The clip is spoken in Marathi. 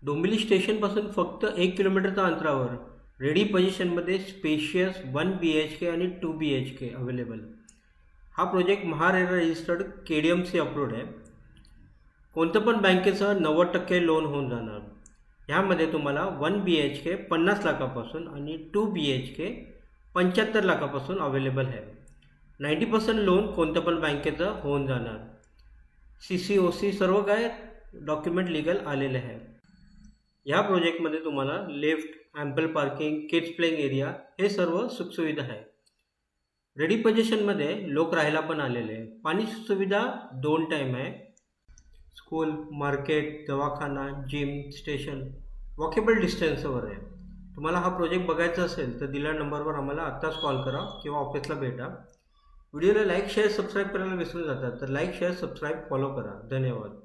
डोंबिवली स्टेशनपासून फक्त 1 किलोमीटरच्या अंतरावर रेडी पोझिशनमध्ये स्पेशियस 1 BHK आणि 2 BHK अवेलेबल. हा project MahaRERA registered KDMC approved आहे. कोणतं पण बँकेचं 90% लोन होऊन जाणार. ह्यामध्ये तुम्हाला 1 BHK 50 लाखापासून आणि 2 BHK 75 लाखापासून अवेलेबल आहे. 90% लोन कोणतं पण बँकेचं होऊन जाणार. CC/OC सर्व काय डॉक्युमेंट लिगल आलेले आहे. या प्रोजेक्टमध्ये तुम्हाला lift, ample parking, kids playing area हे सर्व सुखसुविधा आहे. रेडी पोझिशनमध्ये लोक राहायला पण आलेले आहे. पाणी सुविधा 2 टाईम आहे. स्कूल, मार्केट, दवाखाना, जिम, स्टेशन वॉकेबल डिस्टन्सवर आहे. तुम्हाला हा प्रोजेक्ट बघायचा असेल तर दिलेल्या नंबरवर आम्हाला आत्ताच कॉल करा किंवा ऑफिसला भेटा. व्हिडिओला लाईक, शेअर, सबस्क्राईब करायला विसरू जातात तर लाईक, शेअर, सबस्क्राईब, फॉलो करा. धन्यवाद.